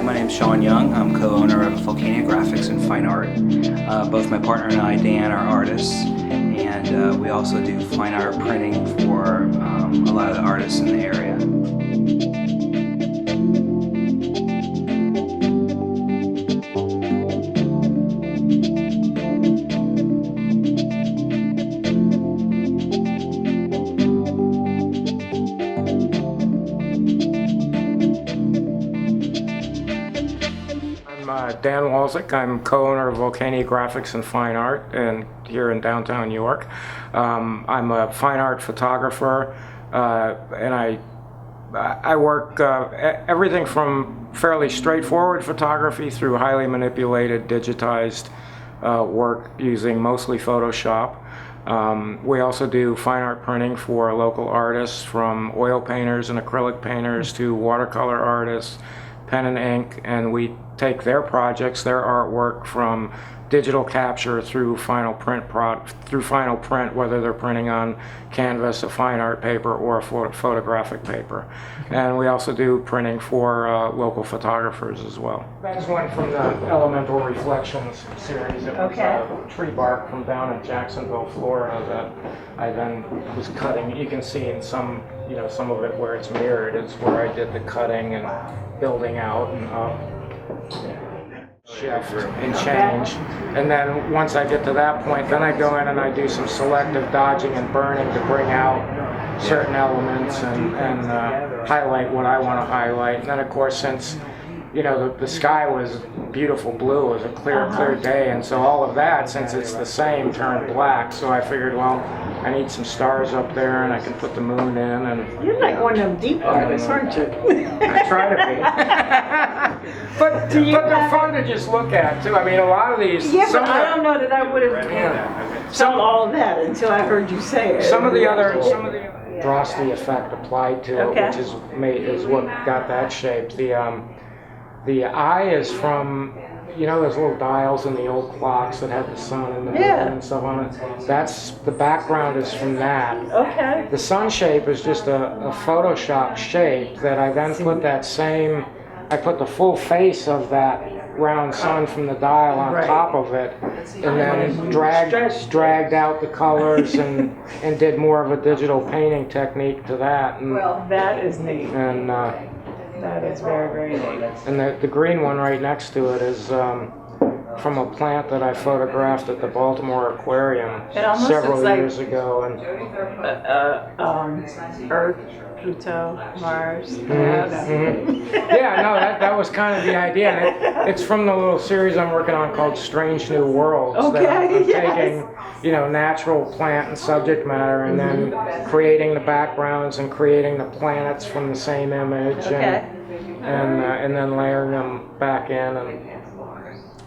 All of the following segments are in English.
my name's Sean Young. I'm co-owner of Vulcania Graphics and Fine Art. Both my partner and I, Dan, are artists, and we also do fine art printing for a lot of the artists in the area. Dan Walczyk. I'm co-owner of Vulcania Graphics and Fine Art here in downtown New York. I'm a fine art photographer, and I work everything from fairly straightforward photography through highly manipulated, digitized work using mostly Photoshop. We also do fine art printing for local artists, from oil painters and acrylic painters to watercolor artists, pen and ink, and we take their projects, their artwork, from digital capture through final print, whether they're printing on canvas, a fine art paper, or a photographic paper. And we also do printing for local photographers as well. That's one from the Elemental Reflections series. It was tree bark from down in Jacksonville, Florida, that I then was cutting. You can see in some of it where it's mirrored is where I did the cutting and building out and up. Shift and change, and then once I get to that point, then I go in and I do some selective dodging and burning to bring out certain elements and highlight what I want to highlight. And then of course, since the sky was beautiful blue, it was a clear day, and so all of that, since it's the same, turned black. So I figured, well, I need some stars up there, and I can put the moon in. And you're like one of them deep artists, aren't you? I try to be. But they're fun to just look at too. I mean, a lot of these. Yeah, but I don't know that I would have done all of that until I heard you say it. Some of the other Drosty effect applied to it, which is what got that shape. The eye is from, those little dials in the old clocks that had the sun and the moon and stuff on it. That's, the background is from that. Okay. The sun shape is just a Photoshop shape that I then put I put the full face of that round sun from the dial on top of it, and then dragged out the colors and did more of a digital painting technique to that. And, well, that is neat. And that is very, very neat. And the green one right next to it is from a plant that I photographed at the Baltimore Aquarium several years ago. And Earth, Pluto, Mars. That was kind of the idea. And it's from the little series I'm working on called Strange New Worlds. Okay, that I'm taking, natural plant and subject matter, and then creating the backgrounds and creating the planets from the same image, and then layering them back in.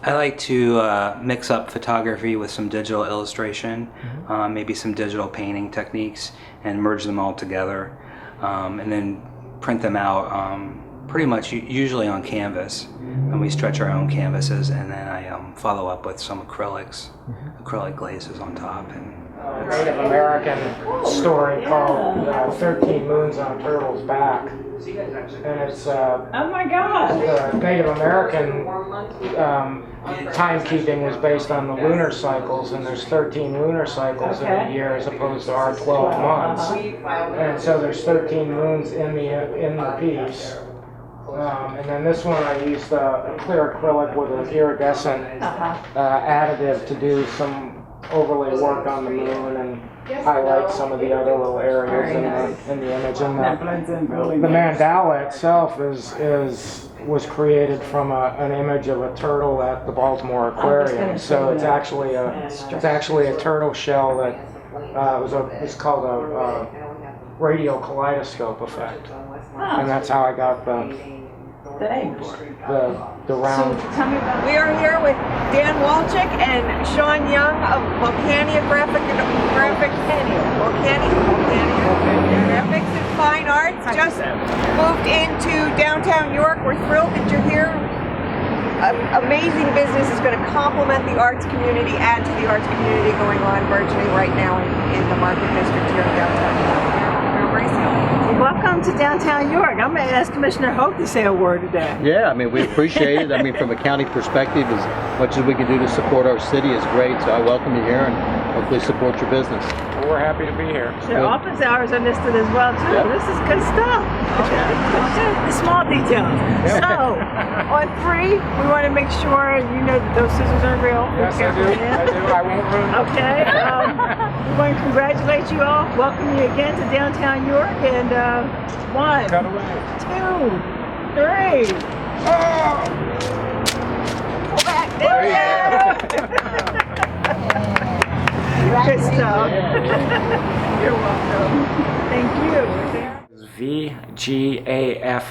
I like to mix up photography with some digital illustration, maybe some digital painting techniques, and merge them all together, and then print them out pretty much usually on canvas. And we stretch our own canvases, and then I follow up with some acrylic glazes on top. And a Native American story called 13 Moons on a Turtle's Back. And it's oh my God! The Native American timekeeping was based on the lunar cycles, and there's 13 lunar cycles in a year as opposed to our 12 months. And so there's 13 moons in the piece. And then this one I used a clear acrylic with an iridescent additive to do some overlay work on the moon and highlight some of the other little areas in the image. And the mandala itself was created from an image of a turtle at the Baltimore Aquarium. So it's actually a turtle shell that it's called a radial kaleidoscope effect, and that's how I got the round. So tell me about. We are here with Dan Walczyk and Sean Young of Vulcania Graphics and Fine Arts. Just moved into downtown York. We're thrilled that you're here. Amazing business is going to complement the arts community, add to the arts community going on virtually right now in the Market District here in downtown York. We're embracing it. welcome to downtown York. I'm going to ask Commissioner Hope to say a word today. Yeah, I mean, we appreciate it. I mean, from a county perspective, as much as we can do to support our city is great. So I welcome you here and hopefully support your business. Well, we're happy to be here. Their office hours are listed as well, too. Yep. This is good stuff. The small details. So, on 3, we want to make sure you know that those scissors are real. Yes, I do. I do. I won't ruin it. Okay. We want to congratulate you all, welcome you again to downtown York, and 1, Cut away. 2, 3. Oh! Pull back. There we go. Good stuff. You're welcome. Thank you. VGAFA.com.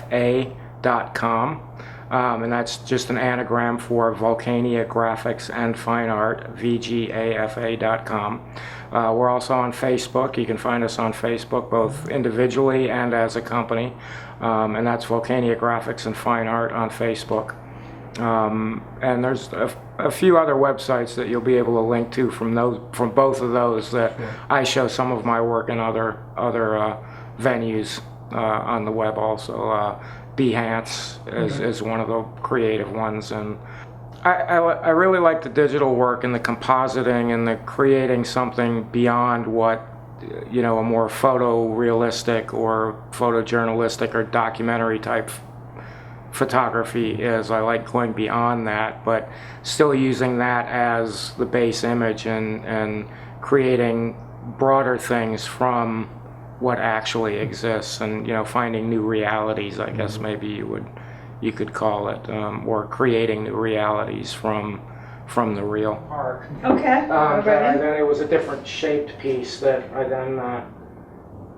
And that's just an anagram for Vulcania Graphics and Fine Art, VGAFA.com. We're also on Facebook. You can find us on Facebook, both individually and as a company. And that's Vulcania Graphics and Fine Art on Facebook. And there's a few other websites that you'll be able to link to from both of those that I show some of my work in other venues on the web also. Behance is one of the creative ones, and I really like the digital work and the compositing and the creating something beyond what a more photorealistic or photojournalistic or documentary type photography is. I like going beyond that, but still using that as the base image and creating broader things from what actually exists, and finding new realities, I guess maybe you could call it, or creating new realities from the real. Park. Okay. Then it was a different shaped piece that I then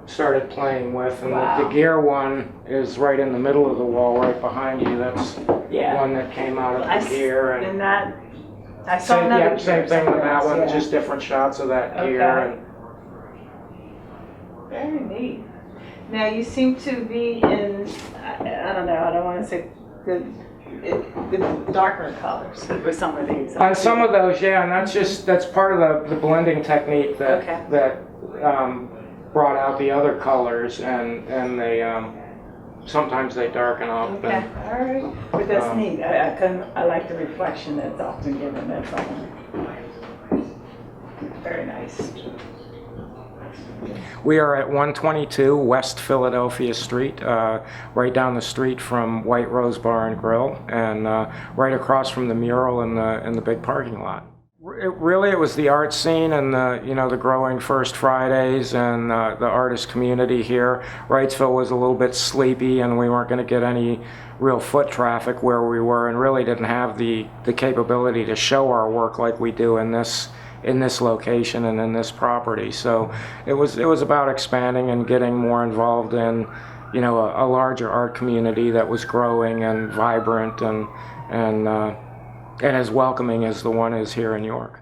started playing with, and the gear one is right in the middle of the wall, right behind you. That's one that came out of the gear, and I saw another. Same thing with that one, just different shots of that gear. And very neat. Now you seem to be in, I don't know, I don't want to say the darker colors with some of these. Some of those, and that's part of the blending technique that brought out the other colors, and they sometimes they darken up. Okay, all right, but that's neat. I like the reflection that's often given that from. Very nice. We are at 122 West Philadelphia Street, right down the street from White Rose Bar and Grill, and right across from the mural in the big parking lot. It was the art scene and the growing First Fridays and the artist community here. Wrightsville was a little bit sleepy, and we weren't going to get any real foot traffic where we were, and really didn't have the capability to show our work like we do in this location and in this property. So it was about expanding and getting more involved in a larger art community that was growing and vibrant and as welcoming as the one is here in York.